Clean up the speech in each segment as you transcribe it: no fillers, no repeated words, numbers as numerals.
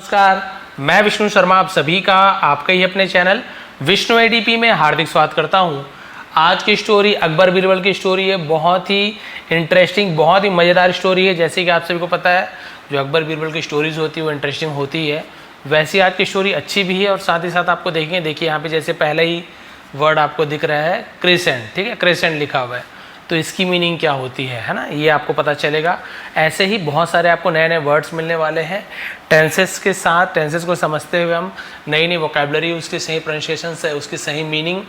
नमस्कार, मैं विष्णु शर्मा आप सभी का आपके ही अपने चैनल विष्णु एडीपी में हार्दिक स्वागत करता हूं। आज की स्टोरी अकबर बीरबल की स्टोरी है। बहुत ही इंटरेस्टिंग, बहुत ही मज़ेदार स्टोरी है। जैसे कि आप सभी को पता है, जो अकबर बीरबल की स्टोरीज होती है वो इंटरेस्टिंग होती है। वैसे आज की स्टोरी अच्छी भी है और साथ ही साथ आपको देखेंगे, देखिए यहाँ पे जैसे पहले ही वर्ड आपको दिख रहा है क्रेसेंट, ठीक है, क्रेसेंट लिखा हुआ है, तो इसकी मीनिंग क्या होती है ना, ये आपको पता चलेगा। ऐसे ही बहुत सारे आपको नए नए वर्ड्स मिलने वाले हैं टेंसेस के साथ। टेंसेस को समझते हुए हम नई नई वोकैबुलरी, उसकी सही प्रोनाउंसिएशन से उसकी सही मीनिंग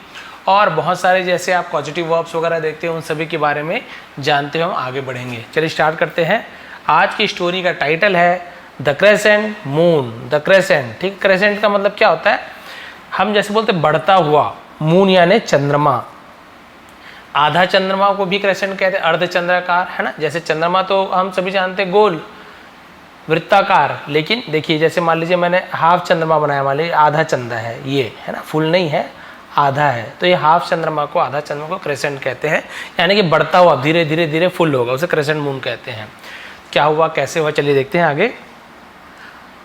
और बहुत सारे जैसे आप पॉजिटिव वर्ब्स वगैरह देखते हैं, उन सभी के बारे में जानते हुए हम आगे बढ़ेंगे। चलिए स्टार्ट करते हैं। आज की स्टोरी का टाइटल है the crescent moon. The crescent, ठीक, क्रेसेंट का मतलब क्या होता है, हम जैसे बोलते बढ़ता हुआ, मून यानी चंद्रमा। आधा चंद्रमा को भी क्रेसेंट कहते हैं, अर्धचंद्राकार, है ना। जैसे चंद्रमा तो हम सभी जानते हैं गोल वृत्ताकार, लेकिन देखिए जैसे मान लीजिए मैंने हाफ चंद्रमा बनाया, मान लीजिए आधा चंद्र है ये, है ना, फुल नहीं है, आधा है, तो ये हाफ चंद्रमा को, आधा चंद्रमा को क्रेसेंट कहते हैं, यानी कि बढ़ता हुआ धीरे धीरे धीरे फुल होगा, उसे क्रेसेंट मून कहते हैं। क्या हुआ, कैसे हुआ, चलिए देखते हैं आगे।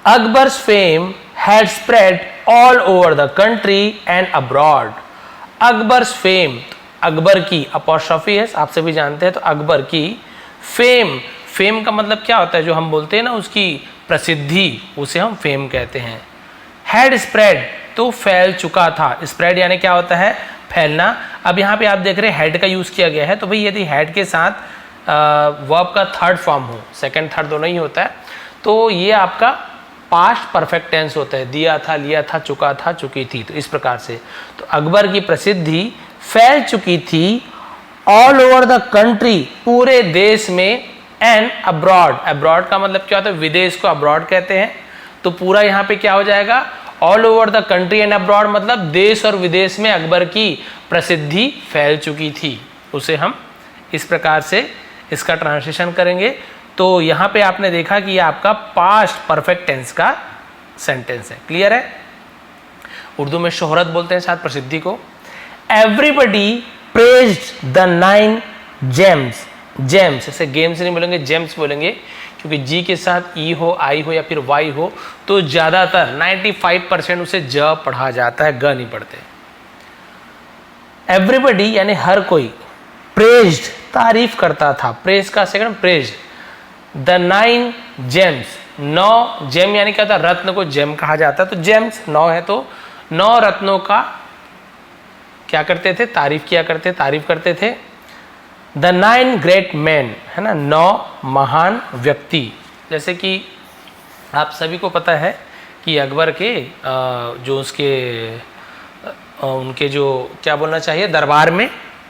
Akbar's fame had spread all over the country and abroad. Akbar's fame, Akbar की अपॉस्ट्रोफी है, आप सभी जानते हैं, तो अकबर की फेम, फेम का मतलब क्या होता है, जो हम बोलते हैं ना उसकी प्रसिद्धि, उसे हम फेम कहते हैं। हैड स्प्रेड, तो फैल चुका था। स्प्रेड यानी क्या होता है, फैलना। अब यहाँ पे आप देख रहे हैं हेड का यूज किया गया है, तो भाई यदि हेड के साथ वर्ब का थर्ड फॉर्म हो, सेकंड थर्ड दोनों ही होता है, तो ये आपका पास्ट परफेक्ट टेंस होता है। दिया था, लिया था, चुका था, चुकी थी, तो इस प्रकार से। तो अकबर की प्रसिद्धि फैल चुकी थी ऑल ओवर द कंट्री, पूरे देश में, एंड अब्रॉड। अब्रॉड का मतलब क्या होता है, विदेश को अब्रॉड कहते हैं, तो पूरा यहाँ पे क्या हो जाएगा, all over the country and abroad, मतलब देश और विदेश में अकबर की प्रसिद्धि फैल चुकी थी, उसे हम इस प्रकार से इसका ट्रांसलेशन करेंगे। तो यहाँ पे आपने देखा कि ये आपका पास्ट परफेक्ट टेंस का सेंटेंस है। क्लियर है। उर्दू में शोहरत बोलते हैं शायद प्रसिद्धि को। Everybody praised the 9 gems. James, ऐसे गेम्स नहीं बोलेंगे, जेम्स बोलेंगे, क्योंकि जी के साथ ई हो, आई हो या फिर वाई हो, तो ज़्यादातर 95% उसे ज पढ़ा जाता है, ग नहीं पढ़ते। एवरीबडी यानी हर कोई, प्रेज्ड तारीफ करता था, प्रेज का second praised. The 9 gems, 9 gem यानी क्या था, रत्न को जेम कहा जाता है, तो जेम्स 9 है, तो 9 रत्नों का क्या करते थे, तारीफ किया करते, तारीफ करते थे। द 9 ग्रेट मैन, है ना, 9 महान व्यक्ति। जैसे कि आप सभी को पता है कि अकबर के जो उसके उनके जो क्या बोलना चाहिए, दरबार में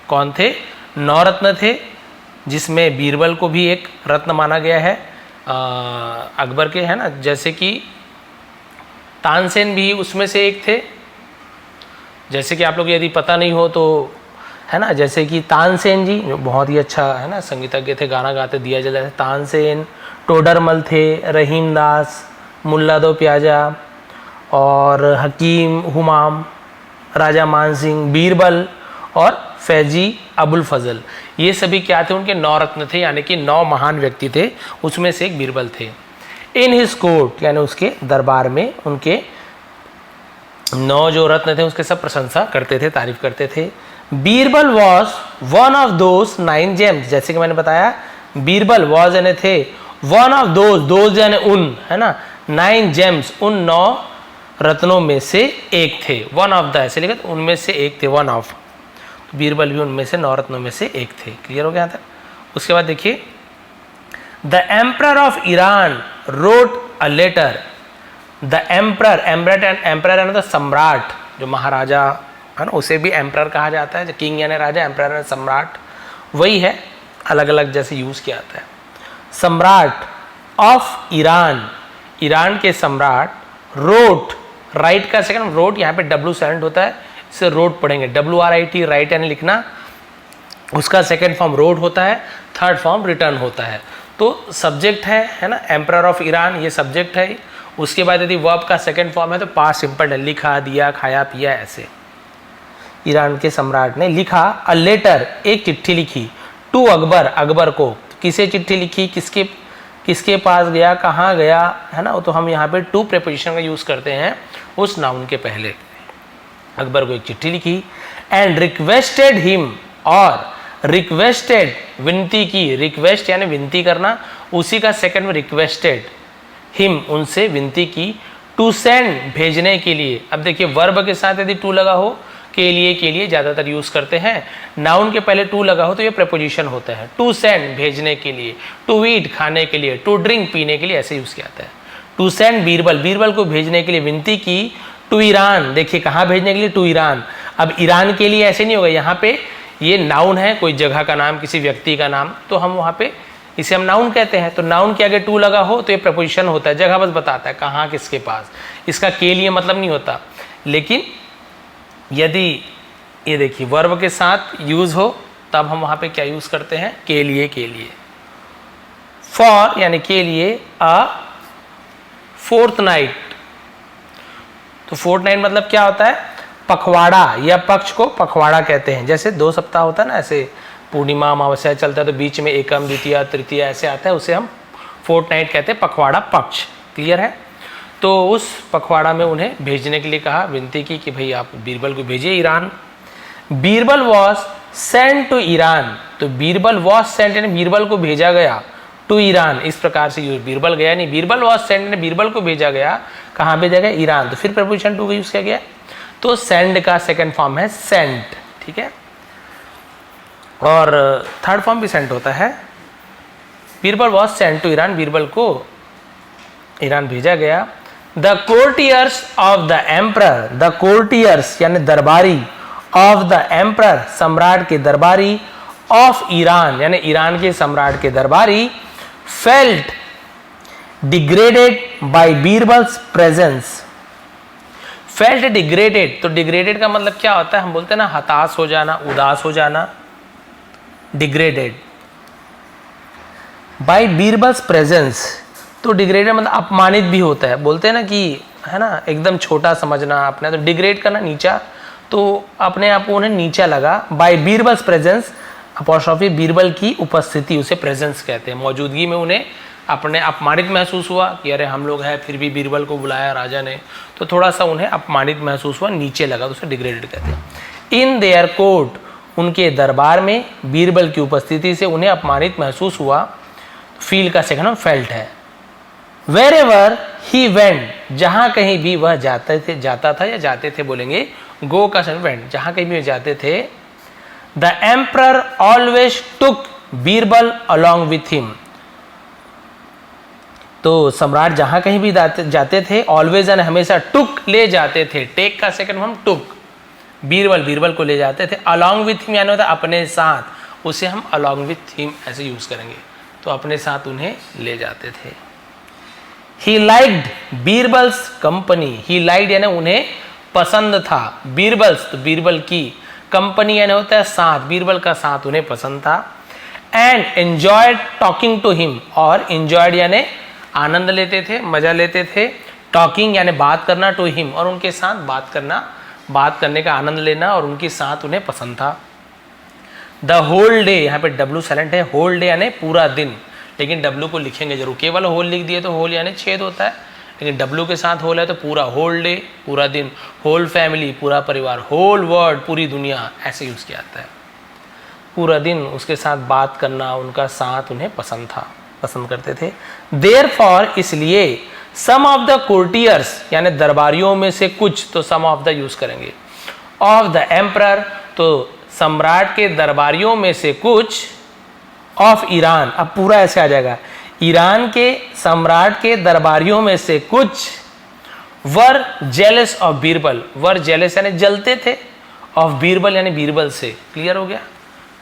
कौन थे, 9 रत्न थे, जिसमें बीरबल को भी एक रत्न माना गया है अकबर के, है ना। जैसे कि तानसेन भी उसमें से एक थे। जैसे कि आप लोग यदि पता नहीं हो तो, है ना, जैसे कि तानसेन जी जो बहुत ही अच्छा, है ना, संगीतज्ञ थे, गाना गाते, दिया जला थे। तानसेन, टोडरमल थे, रहीम दास, मुल्ला दो प्याजा और हकीम हुमाम, राजा मान सिंह, बीरबल और फैजी अबुल फजल, ये सभी क्या थे, उनके 9 रत्न थे, यानी कि 9 महान व्यक्ति थे, उसमें से एक बीरबल थे। इन हिज कोर्ट, यानी उसके दरबार में उनके 9 जो रत्न थे उसके सब प्रशंसा करते थे, तारीफ करते थे। Birbal was one of those 9 James, जैसे कि मैंने बताया, बीरबल वॉज यानी थे, वन ऑफ दोज यानी उन, है ना, 9 जेम्स, उन 9 रत्नों में से एक थे। वन ऑफ द ऐसे लिखा, तो उनमें से एक थे, वन ऑफ, तो बीरबल भी उनमें से 9 रत्नों में से एक थे। क्लियर हो गया यहाँ तक। उसके बाद देखिए, the emperor of Iran wrote a letter. The emperor, emperor यानी सम्राट, जो महाराजा है ना, उसे भी एम्परर कहा जाता है, जो किंग यानी राजा, एम्परर यानी सम्राट, वही है, अलग अलग जैसे यूज किया जाता है। सम्राट ऑफ ईरान, ईरान के सम्राट, रोट, राइट का सेकंड रोट, यहाँ पे डब्ल्यू साइलेंट होता है, इसे रोट पढ़ेंगे, WRIT, राइट यानी लिखना, उसका सेकंड फॉर्म रोट होता है, थर्ड फॉर्म रिटर्न होता है। तो सब्जेक्ट है ना, एम्परर ऑफ ईरान, ये सब्जेक्ट है। उसके बाद यदि वर्ब का सेकंड फॉर्म है तो पास्ट सिंपल है, लिखा, दिया, खाया, पिया, ऐसे। ईरान के सम्राट ने लिखा अ लेटर, एक चिट्ठी लिखी, टू अकबर, अकबर को। किसे चिट्ठी लिखी, किसके किसके पास गया, कहाँ गया, है ना, तो हम यहाँ पे टू प्रेपोजिशन का यूज़ करते हैं उस नाउन के पहले। अकबर को एक चिट्ठी लिखी एंड रिक्वेस्टेड हिम, और रिक्वेस्टेड विनती की, रिक्वेस्ट यानी विनती करना, उसी का सेकंड में रिक्वेस्टेड, हिम उनसे विनती की, टू सेंड भेजने के लिए। अब देखिए वर्ब के साथ यदि टू लगा हो, के लिए ज़्यादातर यूज़ करते हैं, नाउन के पहले टू लगा हो तो ये प्रेपोजिशन होता है। टू सेंड भेजने के लिए, टू ईट खाने के लिए, टू ड्रिंक पीने के लिए, ऐसे यूज़ किया जाता है। टू सेंड बीरबल, बीरबल को भेजने के लिए विनती की, टू ईरान, देखिए कहाँ भेजने के लिए, टू ईरान। अब ईरान के लिए ऐसे नहीं होगा, यहाँ पे ये नाउन है, कोई जगह का नाम, किसी व्यक्ति का नाम, तो हम वहाँ पे इसे हम नाउन कहते हैं। तो नाउन के आगे टू लगा हो तो ये प्रपोजिशन होता है, जगह बस बताता है कहाँ किसके पास, इसका के लिए मतलब नहीं होता। लेकिन यदि ये देखिए वर्ब के साथ यूज हो तब हम वहाँ पे क्या यूज करते हैं, के लिए, के लिए। फॉर यानी के लिए, अ फोर्थ नाइट, तो फोर्थ नाइट मतलब क्या होता है, पखवाड़ा, या पक्ष को पखवाड़ा कहते हैं। जैसे 2 सप्ताह होता है ना, ऐसे पूर्णिमा अमावस्या चलता है तो बीच में एकम द्वितीय तृतीय ऐसे आता है, उसे हम फोर्थ नाइट कहते हैं, पखवाड़ा पक्ष। क्लियर है। तो उस पखवाड़ा में उन्हें भेजने के लिए कहा, विनती की कि भाई आप बीरबल को भेजिए Iran. Birbal was sent to Iran, तो बीरबल वॉज सेंट यानी बीरबल को भेजा गया, टू ईरान, इस प्रकार से यूज, बीरबल गया नहीं, बीरबल वॉज सेंट यानी बीरबल को भेजा गया, कहाँ भेजा गया, ईरान, तो फिर प्रपोजिशन टू का यूज किया गया। तो सेंड का सेकंड फॉर्म है सेंट, ठीक है, और थर्ड फॉर्म भी सेंट होता है। Birbal was sent to Iran, Birbal को ईरान भेजा गया। The courtiers of the emperor, the courtiers यानी दरबारी, ऑफ द एम्परर सम्राट के दरबारी, ऑफ ईरान यानी ईरान के सम्राट के दरबारी, felt degraded by Birbal's presence. Felt degraded, तो डिग्रेडेड का मतलब क्या होता है, हम बोलते हैं ना हताश हो जाना, उदास हो जाना, डिग्रेडेड बाय बीरबल्स प्रेजेंस, तो डिग्रेडेड मतलब अपमानित भी होता है, बोलते हैं ना कि, है ना, एकदम छोटा समझना अपने, तो डिग्रेड करना नीचा, तो अपने आप को उन्हें नीचा लगा। By Birbal's presence, apostrophe Birbal की उपस्थिति, उसे प्रेजेंस कहते हैं, मौजूदगी में उन्हें अपने अपमानित महसूस हुआ कि अरे हम लोग हैं, फिर भी बीरबल को बुलाया राजा ने, तो थोड़ा सा उन्हें अपमानित महसूस हुआ, नीचे लगा, तो उसे डिग्रेडेड कहते हैं। इन देयर कोर्ट, उनके दरबार में बीरबल की उपस्थिति से उन्हें अपमानित महसूस हुआ, फील का सेकंड फेल्ट है। वेरेवर ही वेंट, जहां कहीं भी वह जाता था या जाते थे, बोलेंगे गो का सेकंड वेंट, जहां कहीं भी जाते थे। The emperor always took Birbal along with him, तो सम्राट जहां कहीं भी जाते थे, ऑलवेज यानी हमेशा, टुक ले जाते थे, टेक का सेकंड हम टुक, बीरबल को ले जाते थे। अलॉन्ग विथ हिम यानी होता है अपने साथ, उसे हम अलॉन्ग विथ हिम ऐसे यूज करेंगे, तो अपने साथ उन्हें ले जाते थे। He liked Birbal's company, he liked यानी उन्हें पसंद था, बीरबल्स तो बीरबल की, कंपनी यानी होता है साथ, बीरबल का साथ उन्हें पसंद था। And enjoyed talking to him, और एंजॉयड यानी आनंद लेते थे, मजा लेते थे, टॉकिंग यानी बात करना, टू हिम और उनके साथ बात करना, बात करने का आनंद लेना, और उनके साथ उन्हें पसंद था। द होल डे, यहाँ पे डब्लू साइलेंट है, होल डे यानी पूरा दिन, लेकिन डब्लू को लिखेंगे जरूर, केवल होल लिख दिए तो होल यानी छेद होता है, लेकिन डब्लू के साथ होल है तो पूरा, होल डे पूरा दिन, होल फैमिली पूरा परिवार, होल वर्ल्ड पूरी दुनिया, ऐसे यूज किया जाता है। पूरा दिन उसके साथ बात करना, उनका साथ उन्हें पसंद था, पसंद करते थे। देयरफॉर इसलिए, सम ऑफ द कोर्टियर्स यानी दरबारियों में से कुछ, तो सम ऑफ द यूज करेंगे। ऑफ द एम्परर, तो सम्राट के दरबारियों में से कुछ, ऑफ ईरान, अब पूरा ऐसे आ जाएगा, ईरान के सम्राट के दरबारियों में से कुछ, were jealous of Birbal, were jealous यानी जलते थे, ऑफ बीरबल यानी बीरबल से। क्लियर हो गया।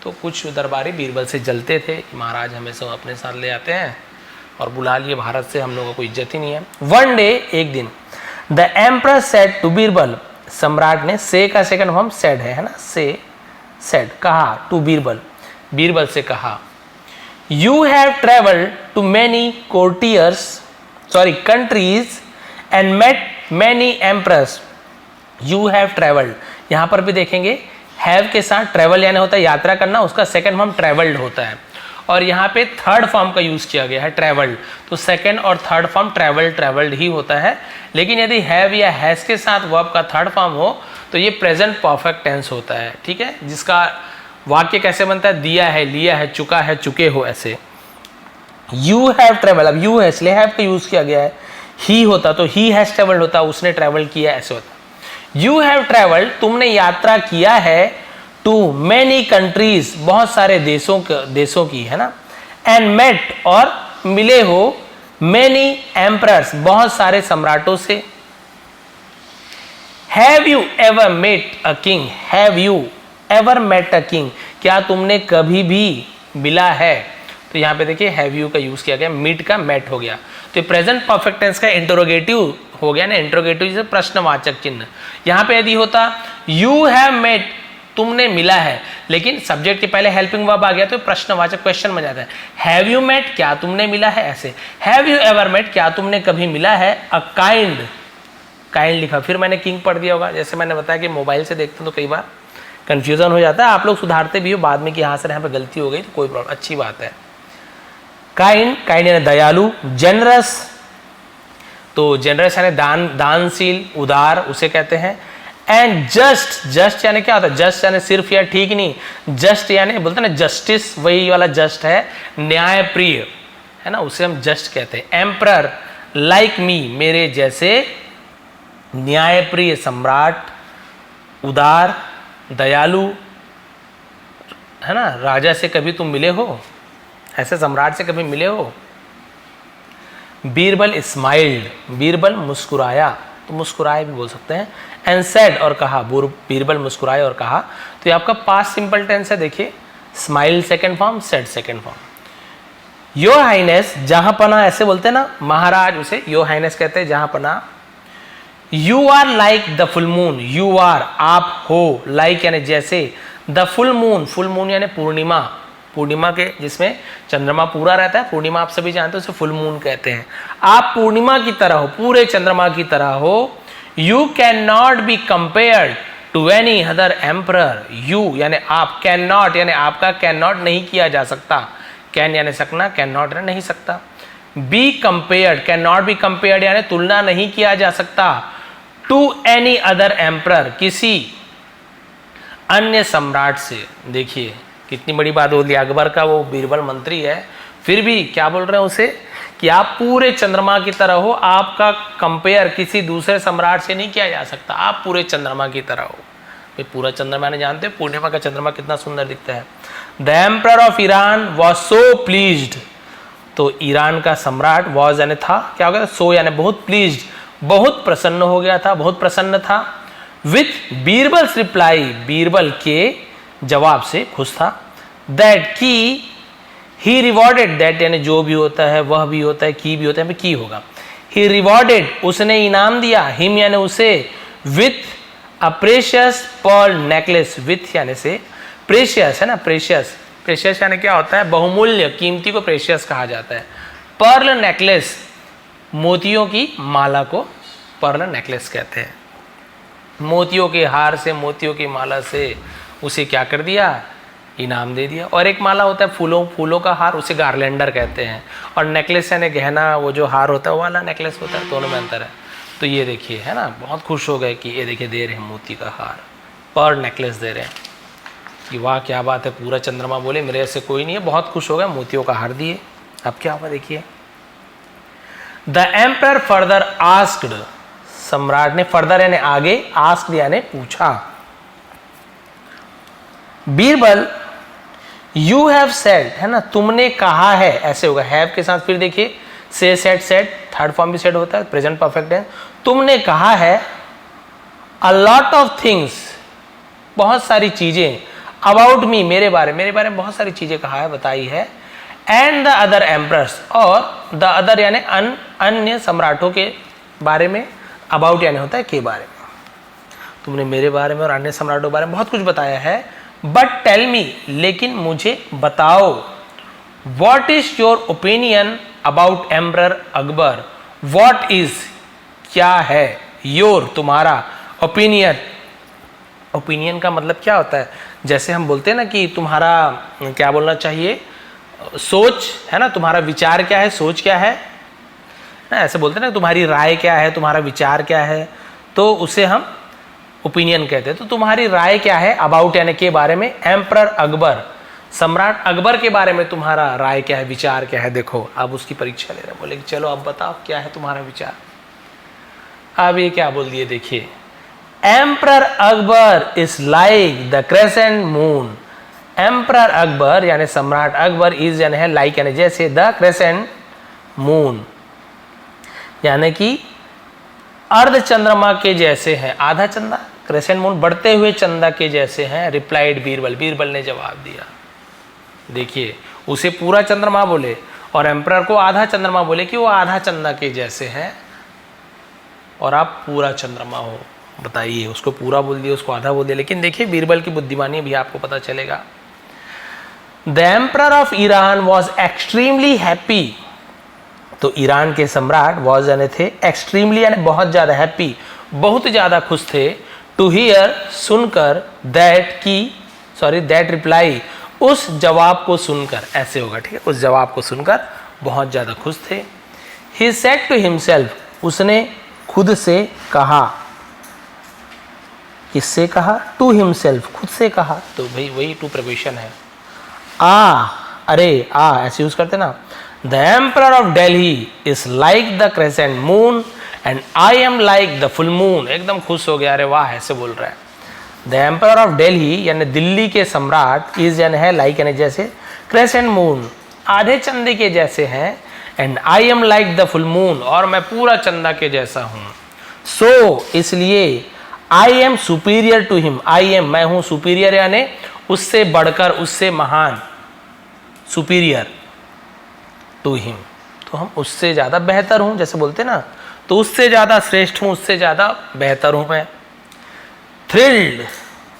तो कुछ दरबारी बीरबल से जलते थे कि महाराज हमें सब अपने साथ ले आते हैं और बुला लिए भारत से, हम लोगों को इज्जत ही नहीं है। वन डे, एक दिन, the emperor said to Birbal, सम्राट ने, से का सेकंड फॉर्म सेड है ना, से सेड कहा, टू बीरबल, बीरबल से कहा, you have travelled to many countries and met many emperors. You have travelled, यहां पर भी देखेंगे हैव के साथ ट्रेवल यानी होता है यात्रा करना, उसका सेकंड फॉर्म ट्रेवल्ड होता है, और यहाँ पे थर्ड फॉर्म का यूज किया गया है ट्रेवल्ड, तो सेकंड और थर्ड फॉर्म ट्रेवल्ड ही होता है। लेकिन यदि हैव या हैज के साथ वर्ब का थर्ड फॉर्म हो तो ये प्रेजेंट परफेक्ट टेंस होता है, ठीक है, जिसका वाक्य कैसे बनता है, दिया है, लिया है, चुका है, चुके हो, ऐसे। यू हैव ट्रेवल, अब यू है इसलिए हैव का यूज किया गया है, ही होता तो ही हैज ट्रेवल्ड होता, उसने ट्रेवल किया, ऐसे होता। यू हैव ट्रेवल्ड, तुमने यात्रा किया है, टू मैनी कंट्रीज, बहुत सारे देशों की, है ना, एंड मेट, और मिले हो, मैनी एम्परर्स, बहुत सारे सम्राटों से। Have you ever met a king, have you ever met a king, क्या तुमने कभी भी मिला है, तो यहाँ पे देखिए हैव यू का यूज किया गया, मीट का मेट हो गया, तो प्रेजेंट परफेक्ट टेंस का इंटरोगेटिव हो गया ना, इंटरोगेटिव जैसे प्रश्नवाचक चिन्ह। यहाँ पे यदि होता यू हैव मेट, तुमने मिला है, लेकिन सब्जेक्ट के पहले हेल्पिंग वर्ब आ गया तो प्रश्नवाचक क्वेश्चन बन जाता है। हैव यू मेट, क्या तुमने मिला है, ऐसे। हैव यू एवर मेट, क्या तुमने कभी मिला है, अ काइंड लिखा, फिर मैंने किंग पढ़ दिया होगा, जैसे मैंने बताया कि मोबाइल से देखते हैं तो कई बार कंफ्यूजन हो जाता है, आप लोग सुधारते भी हो बाद में कि यहाँ से यहाँ पे गलती हो गई, तो कोई प्रॉब्लम, अच्छी बात है। काइंड यानी दयालु, जेनरस, तो जेनरस यानी दानशील, उदार, उसे कहते हैं। एंड जस्ट यानी क्या होता है, जस्ट यानी सिर्फ या ठीक नहीं, जस्ट यानी बोलते हैं ना जस्टिस, वही वाला जस्ट है, न्याय प्रिय, है ना, उसे हम जस्ट कहते हैं। एम्परर, लाइक मी, मेरे जैसे, न्याय प्रिय, सम्राट, उदार, दयालु, है ना, राजा से कभी तुम मिले हो, ऐसे सम्राट से कभी मिले हो। बीरबल स्माइल्ड, बीरबल मुस्कुराया, तो मुस्कुराए भी बोल सकते हैं। एंड सेड, और कहा, बीरबल मुस्कुराए और कहा, तो ये आपका पास्ट सिंपल टेंस है, देखिए, smile second form, said second form. Your highness, जहां पना, ऐसे बोलते हैं ना, महाराज, उसे योर हाइनेस कहते हैं, जहां पना। You are like the full moon, you are, आप हो, लाइक यानी जैसे, द फुल मून यानी पूर्णिमा, पूर्णिमा के जिसमें चंद्रमा पूरा रहता है, पूर्णिमा आप सभी जानते हो, उसे फुल मून कहते हैं। आप पूर्णिमा की तरह हो, पूरे चंद्रमा की तरह हो। You can not be compared to any other emperor, you यानी आप, कैन नॉट यानी आपका कैन नॉट नहीं किया जा सकता, कैन यानी सकना, कैन नॉट यानी नहीं सकता। Be compared, can not be compared यानी तुलना नहीं किया जा सकता, टू एनी अदर एम्परर, किसी अन्य सम्राट से। देखिए कितनी बड़ी बात बोल दी, अकबर का वो बीरबल मंत्री है, फिर भी क्या बोल रहे हैं उसे कि आप पूरे चंद्रमा की तरह हो, आपका कंपेयर किसी दूसरे सम्राट से नहीं किया जा सकता, आप पूरे चंद्रमा की तरह हो। भाई पूरा चंद्रमा ने जानते हैं, पूर्णिमा का चंद्रमा कितना सुंदर दिखता है। The emperor of Iran was so pleased, तो ईरान का सम्राट, वॉज यानी था, क्या हो गया, सो यानी बहुत, प्लीज्ड बहुत प्रसन्न हो गया था, बहुत प्रसन्न था। विथ बीरबल्स रिप्लाई, बीरबल के जवाब से खुश था। दैट की, ही रिवॉर्डेड, दैट यानी जो भी होता है वह भी होता है, की भी होता है, की होगा। ही रिवॉर्डेड, उसने इनाम दिया, हिम यानी उसे, with a precious Perl necklace, with यानी से, प्रेशियस है ना, प्रेशियस यानी क्या होता है, बहुमूल्य, कीमती को प्रेशियस कहा जाता है। पर्ल नेकलेस, मोतियों की माला को पर्ल नेकलेस कहते हैं। मोतियों के हार से, मोतियों की माला से उसे क्या कर दिया, इनाम दे दिया। और एक माला होता है फूलों का हार, उसे गार्लेंडर कहते हैं, और नेकलेस यानी गहना, वो जो हार होता है वो वाला नेकलेस होता है, दोनों में अंतर है। तो ये देखिए, है ना, बहुत खुश हो गए कि ये देखिए दे रहे हैं मोती का हार, पर्ल नेकलेस दे रहे हैं, कि वाह क्या बात है, पूरा चंद्रमा बोले मेरे ऐसे कोई नहीं है, बहुत खुश हो गए, मोतियों का हार दिए। अब क्या हुआ देखिए, द एम्परर फर्दर आस्क्ड, सम्राट ने, फर्दर यानी आगे, आस्क्ड यानी पूछा। बीरबल, यू हैव सेड, है ना, तुमने कहा है, ऐसे होगा, हैव के साथ फिर देखिए से, सेड, थर्ड फॉर्म भी सेड होता है, प्रेजेंट परफेक्ट है। तुमने कहा है, अ लॉट ऑफ थिंग्स, बहुत सारी चीजें, अबाउट मी, मेरे बारे में बहुत सारी चीजें कहा है, बताई है। एंड द अदर एम्परर्स, और द अदर यानी अन्य सम्राटों के बारे में, अबाउट यानी होता है के बारे में, तुमने मेरे बारे में और अन्य सम्राटों के बारे में बहुत कुछ बताया है। बट टेल मी, लेकिन मुझे बताओ, what is your opinion about emperor Akbar, what is क्या है, योर तुम्हारा, ओपिनियन, ओपिनियन का मतलब क्या होता है, जैसे हम बोलते हैं ना कि तुम्हारा क्या बोलना चाहिए, सोच है ना, तुम्हारा विचार क्या है, सोच क्या है ना, ऐसे बोलते हैं ना, तुम्हारी राय क्या है, तुम्हारा विचार क्या है, तो उसे हम ओपिनियन कहते हैं। तो तुम्हारी राय क्या है अबाउट यानी के बारे में, एम्परर अकबर, सम्राट अकबर के बारे में तुम्हारा राय क्या है, विचार क्या है। देखो अब उसकी परीक्षा ले रहे हैं, बोले कि चलो अब बताओ क्या है तुम्हारा विचार। अब ये क्या बोल दिए देखिए, emperor Akbar is like the crescent moon. Emperor Akbar यानी सम्राट अकबर इज यानी है लाइक यानी जैसे, द क्रेसेंट मून यानी कि अर्ध चंद्रमा के जैसे हैं, आधा चंदा, क्रेसेंट मून बढ़ते हुए चंदा के जैसे हैं। रिप्लाइड बीरबल, बीरबल ने जवाब दिया। देखिए उसे पूरा चंद्रमा बोले और एम्परर को आधा चंद्रमा बोले कि वो आधा चंदा के जैसे हैं और आप पूरा चंद्रमा हो। बताइए, उसको पूरा बोल दिया, उसको आधा बोल दिया। लेकिन देखिए बीरबल की बुद्धिमानी भी आपको पता चलेगा। The emperor of Iran was extremely happy. तो ईरान के सम्राट वॉज यानी थे, एक्सट्रीमली यानी बहुत ज्यादा, हैप्पी बहुत ज्यादा खुश थे, टू हियर सुनकर, दैट रिप्लाई उस जवाब को सुनकर, ऐसे होगा ठीक है, उस जवाब को सुनकर बहुत ज्यादा खुश थे। ही सेड टू हिमसेल्फ, उसने खुद से कहा, किससे कहा, टू हिमसेल्फ, खुद से कहा। तो भाई वही टू प्रिपोजिशन है, अरे ऐसे यूज करते ना। The emperor of Delhi is like the crescent moon and I am like the full moon. एकदम खुश हो गया, अरे वाह, ऐसे बोल रहा है। द एम्परर ऑफ दिल्ली यानी दिल्ली के सम्राट, इज यानी है लाइक यानी जैसे, क्रेसेंट मून आधे चंदे के जैसे हैं, and I am like the full moon और मैं पूरा चंदा के जैसा हूं। सो इसलिए I am superior to him, I am मैं हूं, सुपीरियर यानी उससे बढ़कर, उससे महान, सुपीरियर टू हिम, तो हम उससे ज्यादा बेहतर हूं, जैसे बोलते ना, तो उससे ज्यादा श्रेष्ठ हूं, उससे ज्यादा बेहतर हूं मैं। थ्रिल्ड,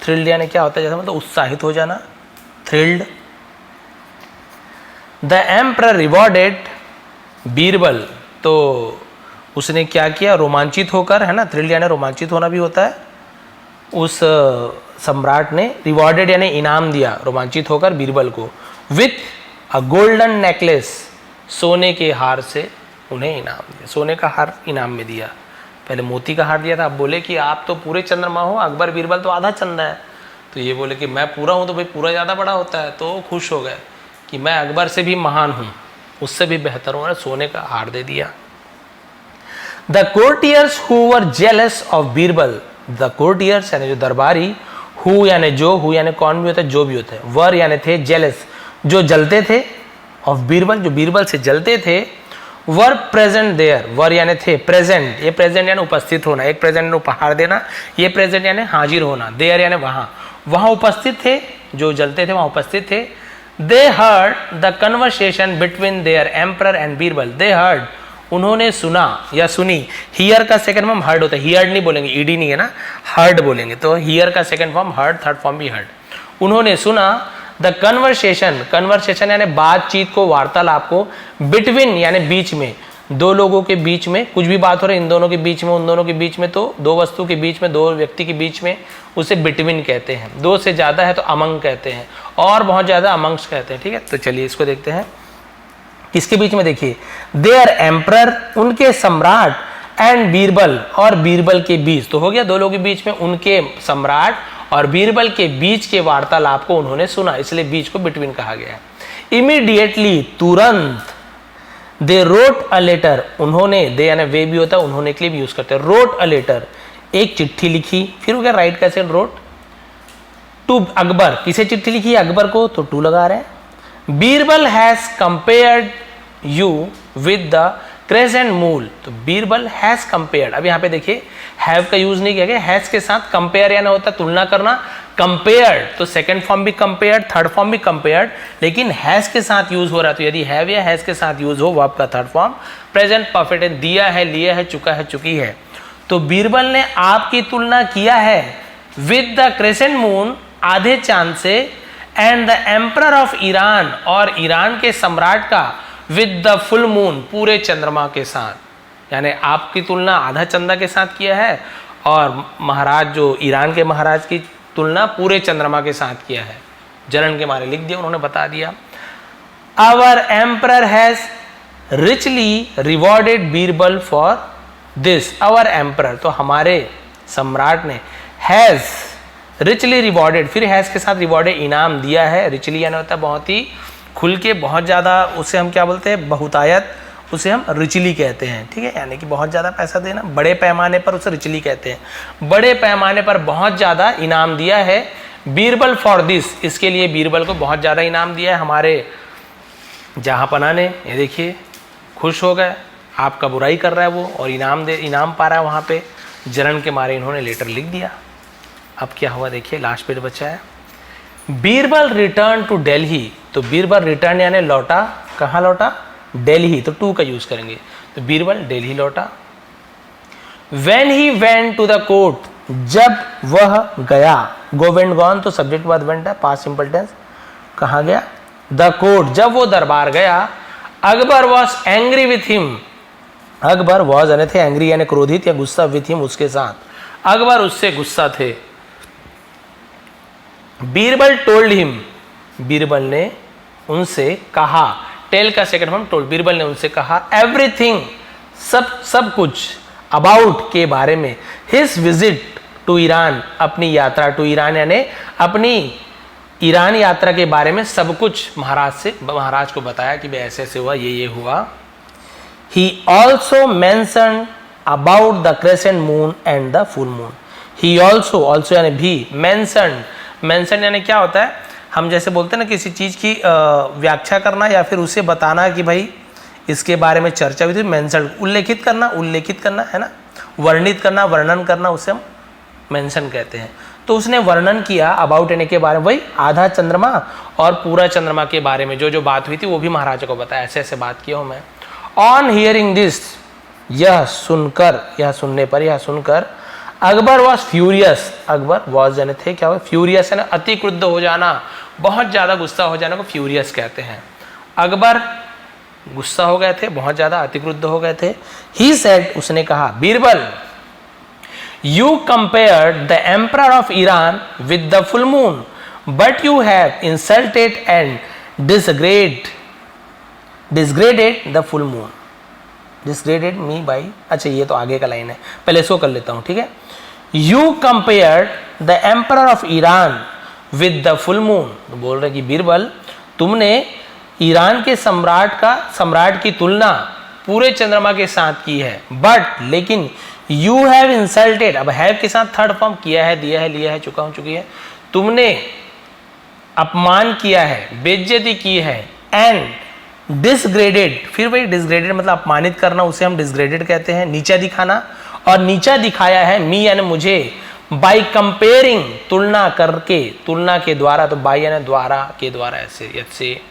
थ्रिल्ड यानी क्या होता है, जैसे मतलब उत्साहित हो जाना, thrilled. The emperor rewarded Birbal, तो उसने क्या किया, रोमांचित होकर, है ना, थ्रिल्ड यानी रोमांचित होना भी होता है। उस सम्राट ने रिवॉर्डेड यानी इनाम दिया, रोमांचित होकर बीरबल को, विथ अ गोल्डन नेकलेस, सोने के हार से उन्हें इनाम दिया, सोने का हार इनाम में दिया। पहले मोती का हार दिया था, अब बोले कि आप तो पूरे चंद्रमा हो, अकबर बीरबल तो आधा चंदा है। तो ये बोले कि मैं पूरा हूँ, तो भाई पूरा ज़्यादा बड़ा होता है, तो खुश हो गए कि मैं अकबर से भी महान हूँ, उससे भी बेहतर हूँ, सोने का हार दे दिया। The courtiers who were jealous of Birbal, the courtiers यानी जो दरबारी, हु यानी जो, हु यानी कौन भी होता है, जो भी होता है, वर यानी थे, जेलस जो जलते थे, ऑफ बीरबल जो बीरबल से जलते थे, वर प्रेजेंट देयर, वर यानी थे, प्रेजेंट, ये प्रेजेंट यानी उपस्थित होना, एक प्रेजेंट उपहार देना, ये प्रेजेंट यानी हाजिर होना, देयर यानी वहां, वहां उपस्थित थे, जो जलते थे वहां उपस्थित थे। दे heard the conversation between their emperor and Birbal, they heard उन्होंने सुना या सुनी, हियर का सेकंड फॉर्म हर्ड होता है, हियर्ड नहीं बोलेंगे, ईडी नहीं है ना, हर्ड बोलेंगे, तो हियर का second form heard, third form भी हर्ड। उन्होंने सुना, द कन्वर्सेशन, कन्वर्सेशन यानी बातचीत को, वार्तालाप को, बिटवीन यानी बीच में, दो लोगों के बीच में कुछ भी बात हो रही है, इन दोनों के बीच में, उन दोनों के बीच में, तो दो वस्तु के बीच में, दो व्यक्ति के बीच में, उसे बिटवीन कहते हैं। दो से ज्यादा है तो अमंग कहते हैं, और बहुत ज्यादा अमंग्स कहते हैं। ठीक है, तो चलिए इसको देखते हैं, किसके बीच में, देखिए, देयर एम्परर उनके सम्राट, एंड बीरबल और बीरबल के बीच, तो हो गया दो लोगों के बीच में, उनके सम्राट और बीरबल के बीच के वार्तालाप को उन्होंने सुना, इसलिए बीच को बिटवीन कहा गया है। इमीडिएटली, तुरंत, दे रोट अ लेटर, उन्होंने, दे यानी वे भी होता है, उन्होंने के लिए भी यूज करते हैं, रोट अ लेटर, एक चिट्ठी लिखी, फिर हो गया राइट कैसे, रोट, टू अकबर, किसे चिट्ठी लिखी, अकबर को, तो टू लगा रहे हैं। Birbal has compared you with the crescent moon, तो बीरबल हैज कंपेयर्ड, अब यहाँ पे देखिए हैव का यूज नहीं किया गया, हैज के साथ कंपेयर यानी होता है तुलना करना, कंपेयर्ड तो सेकंड फॉर्म भी कंपेयर्ड, थर्ड फॉर्म भी कंपेयर्ड, लेकिन हैज के साथ यूज हो रहा है, तो यदि हैव या हैज के साथ यूज हो वर्ब का थर्ड फॉर्म प्रेजेंट परफेक्ट है, दिया है, लिया है, चुका है, चुकी है, तो बीरबल ने आपकी तुलना किया है विद द क्रेसेंट मून, आधे चांद से, and the emperor of Iran, और ईरान के सम्राट का, विद द फुल मून, पूरे चंद्रमा के साथ, यानी आपकी तुलना आधा चंदा के साथ किया है, और महाराज जो ईरान के महाराज की तुलना पूरे चंद्रमा के साथ किया है। जलन के मारे लिख दिया उन्होंने, बता दिया। Our emperor has richly rewarded Birbal for this. Our emperor, तो हमारे सम्राट ने, हैज रिचली रिवॉर्डेड, फिर हैज के साथ रिवॉर्डेड, इनाम दिया है। रिचली यानी होता है बहुत ही खुल के, बहुत ज़्यादा, उसे हम क्या बोलते हैं, बहुतायत, उसे हम रिचली कहते हैं, ठीक है, यानी कि बहुत ज़्यादा पैसा देना, बड़े पैमाने पर उसे रिचली कहते हैं। बड़े पैमाने पर बहुत ज़्यादा इनाम दिया है बीरबल फॉर दिस, इसके लिए बीरबल को बहुत ज़्यादा इनाम दिया है हमारे जहाँपना ने। ये देखिए खुश हो गए, आपका बुराई कर रहा है वो और इनाम पा रहा है वहाँ पे। जलन के मारे इन्होंने लेटर लिख दिया। अब क्या हुआ देखिए, लास्ट पेज बचा है। बीरबल रिटर्न टू दिल्ली, तो बीरबल रिटर्न यानी लौटा, कहाँ लौटा, दिल्ली, तो टू का यूज करेंगे, तो बीरबल दिल्ली लौटा। When he went to the court, जब वह गया, go went gone तो सब्जेक्ट के बाद went है, पास्ट सिंपल टेंस, कहाँ गया, द कोर्ट, जब वो दरबार गया। Akbar was angry with him, Akbar was यानी थे, एंग्री यानी क्रोधित या गुस्सा, विथ हिम उसके साथ, अकबर उससे गुस्सा थे। बीरबल टोल्ड हिम, बीरबल ने उनसे कहा, टेल का सेकंड फॉर्म टोल्ड, बीरबल ने उनसे कहा, एवरीथिंग, सब कुछ, अबाउट के बारे में, हिज विजिट टू ईरान, अपनी यात्रा, टू ईरान यानी अपनी ईरान यात्रा के बारे में सब कुछ महाराज को बताया कि भाई ऐसे ऐसे हुआ, ये हुआ। He also mention about the crescent moon and the full moon. He also यानी भी, मेंशन यानी क्या होता है, हम जैसे बोलते हैं ना किसी चीज की व्याख्या करना या फिर उसे बताना कि भाई इसके बारे में चर्चा हुई थी, मेंशन, उल्लेखित करना है ना, वर्णित करना, वर्णन करना, उसे हम मेंशन कहते हैं। तो उसने वर्णन किया अबाउट यानी के बारे में, वही आधा चंद्रमा और पूरा चंद्रमा के बारे में जो बात हुई थी वो भी महाराजा को बताया, ऐसे ऐसे बात किया हूं मैं। ऑन हियरिंग दिस, यह सुनकर Akbar was furious, Akbar was यानी थे, क्या हुआ, फ्यूरियस यानी अति क्रुद्ध हो जाना, बहुत ज्यादा गुस्सा हो जाने को फ्यूरियस कहते हैं। अकबर गुस्सा हो गए थे, बहुत ज्यादा अति क्रुद्ध हो गए थे। ही सेड, उसने कहा, Birbal, you compared the emperor of Iran with the full moon, but you have insulted and disgraced the full moon, disgraced me by, अच्छा ये तो आगे का लाइन है, पहले इसको कर लेता हूं, ठीक है। You compared the emperor of Iran with the full moon, तो बोल रहे कि बीरबल, तुमने ईरान के सम्राट की तुलना पूरे चंद्रमा के साथ की है, बट लेकिन यू हैव इंसल्टेड, अब हैव के साथ थर्ड फॉर्म, किया है, दिया है, लिया है, चुकी है, तुमने अपमान किया है, बेइज्जती की है, एंड डिसग्रेडेड, फिर वही डिसग्रेडेड मतलब अपमानित करना, उसे हम डिसग्रेडेड कहते हैं, नीचा दिखाना, और नीचा दिखाया है मी यानी मुझे, बाई कंपेयरिंग तुलना करके, तुलना के द्वारा, तो बाई यानी द्वारा, के द्वारा, ऐसे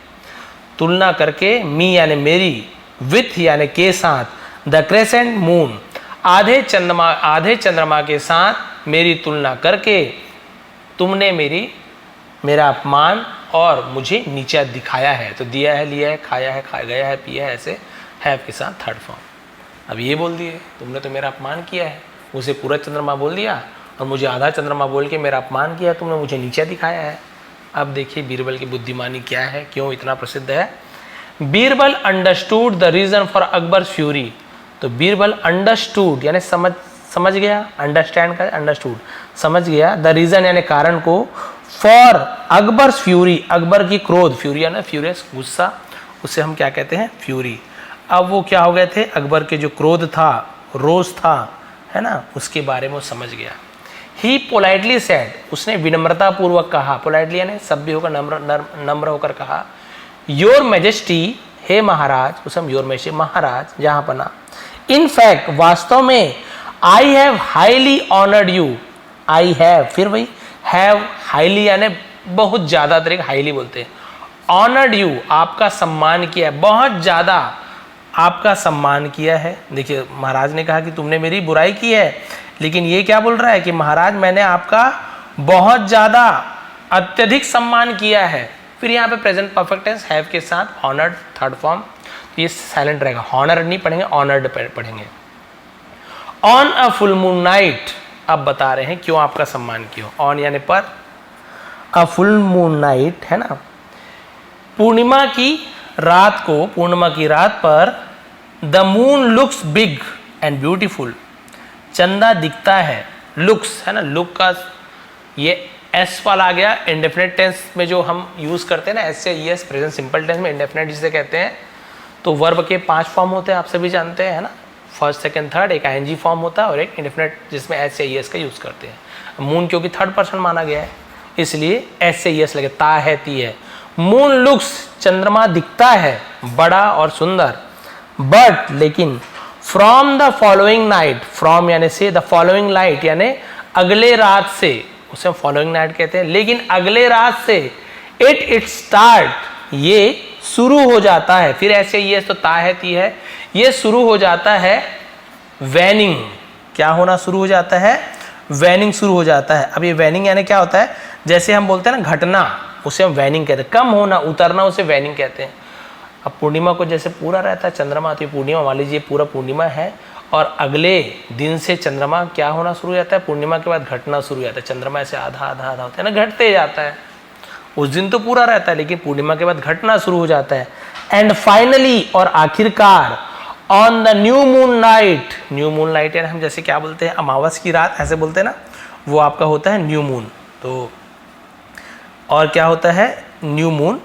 तुलना करके, मी यानी मेरी, विथ यानी के साथ, द क्रेसेंट मून, आधे चंद्रमा के साथ मेरी तुलना करके तुमने मेरा अपमान और मुझे नीचा दिखाया है। तो दिया है, लिया है, खाया है, खा गया है, पिया है, ऐसे हैव के साथ थर्ड फॉर्म। अब ये बोल दिए, तुमने तो मेरा अपमान किया है, उसे पूरा चंद्रमा बोल दिया और मुझे आधा चंद्रमा बोल के मेरा अपमान किया, तुमने मुझे नीचा दिखाया है। अब देखिए बीरबल की बुद्धिमानी क्या है, क्यों इतना प्रसिद्ध है। Birbal understood the reason for Akbar's fury, तो बीरबल अंडरस्टूड यानी समझ गया, अंडरस्टैंड का अंडरस्टूड, समझ गया, द रीजन यानी कारण को, फॉर अकबर्स फ्यूरी, अकबर की क्रोध, फ्यूरी यानी फ्यूरियस, गुस्सा, उसे हम क्या कहते हैं, फ्यूरी। अब वो क्या हो गए थे, अकबर के जो क्रोध था, रोष था, है ना, उसके बारे में वो समझ गया। ही पोलाइटली सेड, उसने विनम्रता पूर्वक कहा, पोलाइटली यानी सभ्य होकर, नम्र होकर कहा, योर मैजेस्टी, हे महाराज, उसे हम योर मैजेस्टी, महाराज जहाँपना, इन फैक्ट वास्तव में, I have highly honoured you, I have, फिर वही हैव, हाईली यानी बहुत ज्यादा, तरीके हाईली बोलते हैं, ऑनर्ड यू, आपका सम्मान किया है, बहुत ज्यादा आपका सम्मान किया है। देखिए महाराज ने कहा कि तुमने मेरी बुराई की है, लेकिन ये क्या बोल रहा है कि महाराज मैंने आपका बहुत ज्यादा अत्यधिक सम्मान किया है। फिर यहाँ पे प्रेजेंट परफेक्ट टेंस हैव के साथ ऑनर्ड थर्ड फॉर्म, तो ये साइलेंट रहेगा, ऑनर्ड नहीं पढ़ेंगे, ऑनर्ड पढ़ेंगे। On a full moon night, अब बता रहे हैं क्यों आपका सम्मान किया, ऑन यानी पर, अ फुल मून नाइट है ना, पूर्णिमा की रात को, पूर्णिमा की रात पर the moon looks big and beautiful, चंदा दिखता है, लुक्स है ना, लुक का ये एस वाला आ गया। इंडेफिनिट टेंस में जो हम यूज़ करते हैं ना एस से ईएस, प्रेजेंट सिंपल टेंस में इंडेफिनिट जिसे कहते हैं, तो वर्ब के 5 फॉर्म होते हैं, आप सभी जानते हैं, है ना, फर्स्ट सेकंड थर्ड, एक आईएनजी फॉर्म होता है और एक इंडेफिनिट जिसमें एस से ईएस का यूज़ करते हैं। मून क्योंकि थर्ड पर्सन माना गया है इसलिए एस से ईएस लगे, ता है ती है। मून लुक्स, चंद्रमा दिखता है बड़ा और सुंदर, बट लेकिन from the following night, from यानी से, द फॉलोइंग नाइट यानी अगले रात से, उसे फॉलोइंग नाइट कहते हैं, लेकिन अगले रात से इट स्टार्ट, ये शुरू हो जाता है, फिर ऐसे ये तो ता है ती है, ये शुरू हो जाता है वैनिंग, क्या होना शुरू हो जाता है, वैनिंग शुरू हो जाता है। अब ये वैनिंग यानी क्या होता है, जैसे हम बोलते हैं ना घटना, उसे हम वैनिंग कहते हैं, कम होना उतरना उसे वैनिंग कहते हैं। अब पूर्णिमा को जैसे पूरा रहता है चंद्रमा, तो पूर्णिमा मान लीजिए पूरा पूर्णिमा है और अगले दिन से चंद्रमा क्या होना शुरू हो जाता है, पूर्णिमा के बाद घटना शुरू हो जाता है, चंद्रमा ऐसे आधा आधा आधा होता है ना, घटते जाता है, उस दिन तो पूरा रहता है लेकिन पूर्णिमा के बाद घटना शुरू हो जाता है। एंड फाइनली, और आखिरकार, on the new moon night, new moon night यानी हम जैसे क्या बोलते हैं अमावस की रात ऐसे बोलते हैं ना, वो आपका होता है न्यू मून। तो और क्या होता है न्यू मून,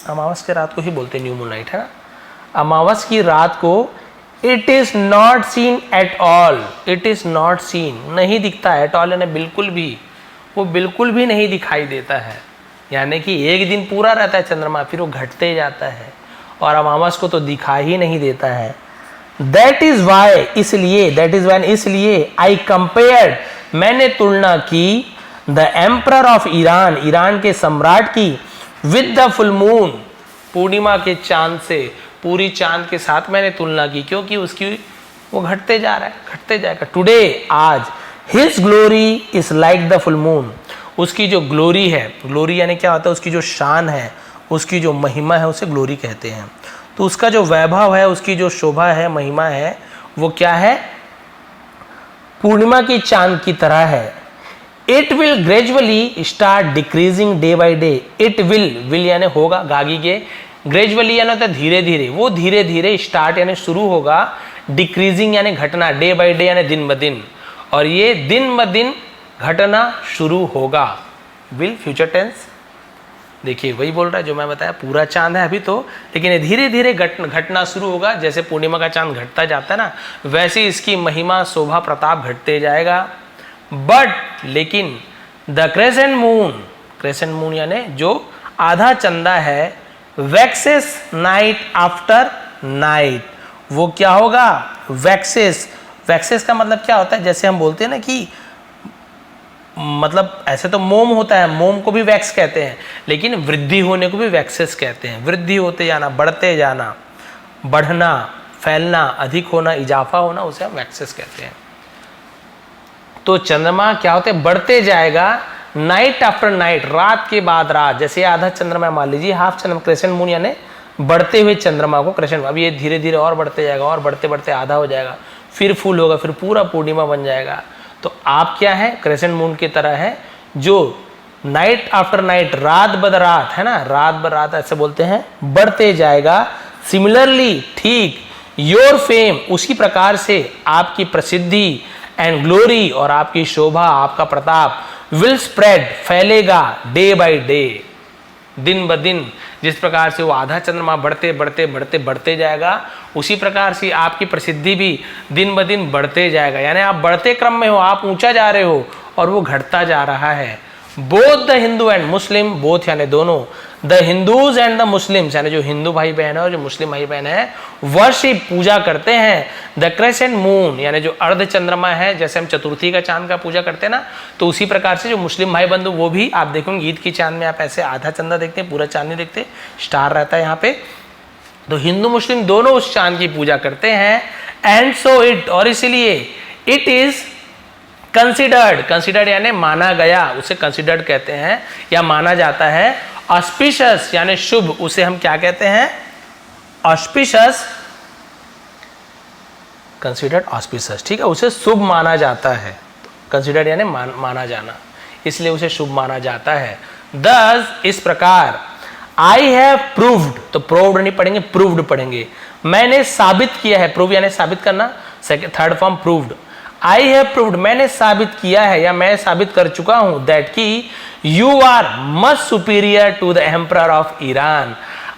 अमावस की रात को ही बोलते हैं न्यू मून नाइट, है ना। अमावस की रात को it is not seen at all, it is not seen, नहीं दिखता एट ऑल यानी बिल्कुल भी, वो बिल्कुल भी नहीं दिखाई देता है, यानी कि एक दिन पूरा रहता है चंद्रमा फिर वो घटते जाता है और अमावस को तो दिखा ही नहीं देता है। दैट इज वाई, इसलिए, दैट इज वाई इसलिए, आई कंपेयर, मैंने तुलना की, the emperor of Iran, Iran के सम्राट की, विद द फुल मून, पूर्णिमा के चांद से, पूरी चांद के साथ मैंने तुलना की, क्योंकि उसकी वो घटते जा रहा है, घटते जाएगा। टुडे, आज, his glory is like the full moon, उसकी जो ग्लोरी है, ग्लोरी यानी क्या होता है, उसकी जो शान है, उसकी जो महिमा है उसे ग्लोरी कहते हैं। तो उसका जो वैभव है, उसकी जो शोभा है, महिमा है, वो क्या है, पूर्णिमा की चांद की तरह है। It will gradually start decreasing day by day, it will यानी होगा, गागी के, ग्रेजुअली यानी होता है धीरे धीरे, वो धीरे धीरे स्टार्ट यानी शुरू होगा, डिक्रीजिंग यानी घटना, डे बाई डे यानी दिन ब दिन, और ये दिन ब दिन घटना शुरू होगा। विल फ्यूचर टेंस, देखिए वही बोल रहा है जो मैं बताया, पूरा चांद है अभी तो, लेकिन ये धीरे धीरे घटना शुरू होगा, जैसे पूर्णिमा का चांद घटता जाता है ना, वैसे इसकी महिमा शोभा प्रताप घटते जाएगा। बट लेकिन the crescent moon, crescent moon यानी जो आधा चंदा है, वैक्सेस नाइट आफ्टर नाइट, वो क्या होगा, वैक्सेस, वैक्सेस का मतलब क्या होता है, जैसे हम बोलते हैं ना कि मतलब ऐसे तो मोम होता है, मोम को भी वैक्स कहते हैं, लेकिन वृद्धि होने को भी वैक्सेस कहते हैं, वृद्धि होते जाना, बढ़ते जाना, बढ़ना, फैलना, अधिक होना, इजाफा होना, उसे हम वैक्सेस कहते हैं। तो चंद्रमा क्या होते हैं, बढ़ते जाएगा, नाइट आफ्टर नाइट, रात के बाद रात, जैसे आधा चंद्रमा मान लीजिए, हाफ चंद्रमा, क्रेसेंट मून यानी बढ़ते हुए चंद्रमा को क्रेसेंट, अब ये धीरे धीरे और बढ़ते जाएगा, और बढ़ते बढ़ते आधा हो जाएगा, फिर फुल होगा, फिर पूरा पूर्णिमा बन जाएगा। तो आप क्या है, क्रेसेंट मून की तरह है, जो नाइट आफ्टर नाइट, रात बद रात, है ना, रात ब रात ऐसे बोलते हैं, बढ़ते जाएगा। सिमिलरली, ठीक, योर फेम, उसी प्रकार से आपकी प्रसिद्धि, एंड ग्लोरी, और आपकी शोभा, आपका प्रताप, विल स्प्रेड, फैलेगा, डे बाय डे, दिन ब दिन, जिस प्रकार से वो आधा चंद्रमा बढ़ते बढ़ते बढ़ते बढ़ते जाएगा, उसी प्रकार से आपकी प्रसिद्धि भी दिन ब दिन बढ़ते जाएगा, यानी आप बढ़ते क्रम में हो, आप ऊंचा जा रहे हो और वो घटता जा रहा है। Both the Hindu and Muslim, both यानी दोनों, the Hindus and the Muslims यानी जो हिंदू भाई बहन है और जो मुस्लिम भाई बहन है, वर्शिप पूजा करते हैं, द क्रेसेंट मून यानी जो अर्ध चंद्रमा है, जैसे हम चतुर्थी का चांद का पूजा करते हैं ना, तो उसी प्रकार से जो मुस्लिम भाई बंधु, वो भी आप देखोगे ईद की चांद में आप ऐसे आधा चंदा देखते हैं, पूरा चांद नहीं देखते, स्टार रहता है यहाँ पे। तो हिंदू मुस्लिम दोनों उस चांद की पूजा करते हैं। एंड सो इट, और इसीलिए, इट इज कंसिडर्ड, कंसिडर्ड यानी माना गया, उसे कंसिडर्ड कहते हैं या माना जाता है। ऑस्पिशियस यानी शुभ, उसे हम क्या कहते हैं, ऑस्पिशियस, कंसिडर्ड ऑस्पिशियस, ठीक है, उसे शुभ माना जाता है। कंसिडर्ड यानी माना जाना, इसलिए उसे शुभ माना जाता है। दस इस प्रकार, आई हैव प्रूव्ड, तो प्रूव्ड नहीं पढ़ेंगे, प्रूव्ड पढ़ेंगे। मैंने साबित किया है, प्रूव यानी साबित करना, third form proved. I have proved, मैंने साबित किया है या मैं साबित कर चुका हूं, दैट कि you are much superior to the emperor of Iran,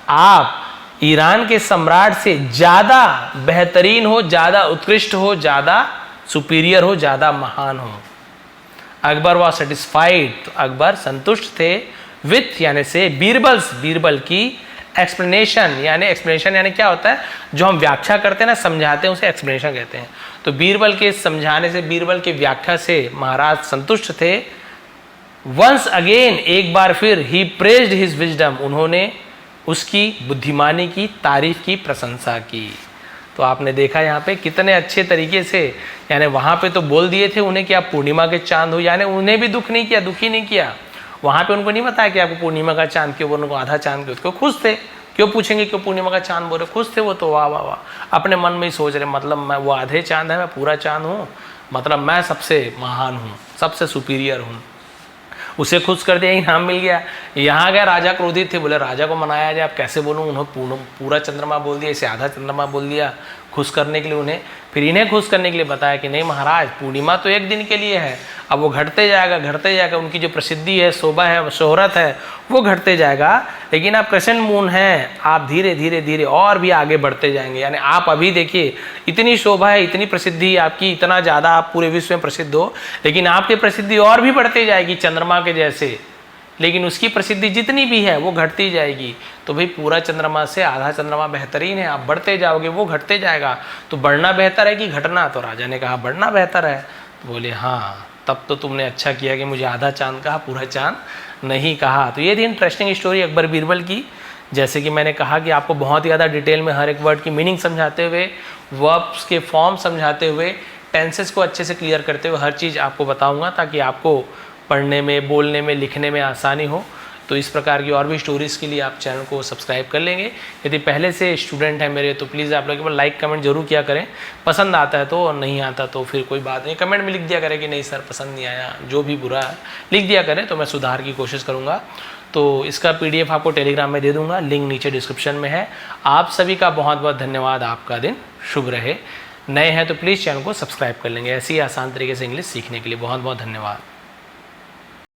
आप ईरान के सम्राट से ज्यादा बेहतरीन हो, ज्यादा उत्कृष्ट हो, ज्यादा सुपीरियर हो, ज्यादा महान हो। अकबर वॉज सेटिस्फाइड, तो अकबर संतुष्ट थे, विथ यानी से बीरबल की एक्सप्लेनेशन, यानी क्या होता है, जो हम व्याख्या करते हैं ना, समझाते हैं, उसे एक्सप्लेनेशन कहते हैं। तो बीरबल के समझाने से, बीरबल की व्याख्या से महाराज संतुष्ट थे। वंस अगेन, एक बार फिर, ही प्रेज्ड हिज विजडम, उन्होंने उसकी बुद्धिमानी की तारीफ की, प्रशंसा की। तो आपने देखा यहाँ पे कितने अच्छे तरीके से, यानी वहाँ पे तो बोल दिए थे उन्हें कि आप पूर्णिमा के चांद हो, यानी उन्हें भी दुखी नहीं किया। वहाँ पे उनको नहीं बताया कि आपको पूर्णिमा का चांद क्यों, उनको आधा चांद क्यों, उसको खुश थे। क्यों पूछेंगे क्यों पूर्णिमा का चांद बोल रहे, खुश थे वो तो, वाह वाह वाह, अपने मन में ही सोच रहे, मतलब मैं वो आधे चांद है, मैं पूरा चांद हूँ, मतलब मैं सबसे महान हूँ, सबसे सुपीरियर हूँ। उसे खुश कर दिया, इनाम मिल गया। यहाँ गया, राजा क्रोधित थे, बोले राजा को मनाया जाए, आप कैसे बोलूँ, उन्होंने पूरा चंद्रमा बोल दिया, इसे आधा चंद्रमा बोल दिया, खुश करने के लिए उन्हें। फिर इन्हें खुश करने के लिए बताया कि नहीं महाराज, पूर्णिमा तो एक दिन के लिए है, अब वो घटते जाएगा, उनकी जो प्रसिद्धि है, शोभा है, शोहरत है, वो घटते जाएगा, लेकिन आप क्रेसेंट मून हैं, आप धीरे धीरे और भी आगे बढ़ते जाएंगे। यानी आप अभी देखिए, इतनी शोभा है, इतनी प्रसिद्धि आपकी, इतना ज़्यादा आप पूरे विश्व में प्रसिद्ध हो, लेकिन आपकी प्रसिद्धि और भी बढ़ती जाएगी चंद्रमा के जैसे, लेकिन उसकी प्रसिद्धि जितनी भी है वो घटती जाएगी। तो भाई पूरा चंद्रमा से आधा चंद्रमा बेहतरीन है, आप बढ़ते जाओगे, वो घटते जाएगा, तो बढ़ना बेहतर है कि घटना। तो राजा ने कहा बढ़ना बेहतर है। तो बोले हाँ, तब तो तुमने अच्छा किया कि मुझे आधा चांद कहा, पूरा चांद नहीं कहा। तो ये थी इंटरेस्टिंग स्टोरी अकबर बीरबल की। जैसे कि मैंने कहा कि आपको बहुत ही ज़्यादा डिटेल में हर एक वर्ड की मीनिंग समझाते हुए, वर्ब्स के फॉर्म समझाते हुए, टेंसेस को अच्छे से क्लियर करते हुए हर चीज़ आपको बताऊँगा, ताकि आपको पढ़ने में, बोलने में, लिखने में आसानी हो। तो इस प्रकार की और भी स्टोरीज़ के लिए आप चैनल को सब्सक्राइब कर लेंगे। यदि पहले से स्टूडेंट हैं मेरे, तो प्लीज़ आप लोग लाइक कमेंट जरूर किया करें, पसंद आता है तो, और नहीं आता तो फिर कोई बात नहीं, कमेंट में लिख दिया करें कि नहीं सर पसंद नहीं आया, जो भी बुरा है लिख दिया करें, तो मैं सुधार की कोशिश करूँगा। तो इसका PDF आपको टेलीग्राम में दे दूँगा, लिंक नीचे डिस्क्रिप्शन में है। आप सभी का बहुत बहुत धन्यवाद, आपका दिन शुभ रहे। नए हैं तो प्लीज़ चैनल को सब्सक्राइब कर लेंगे, ऐसी आसान तरीके से इंग्लिश सीखने के लिए। बहुत बहुत धन्यवाद।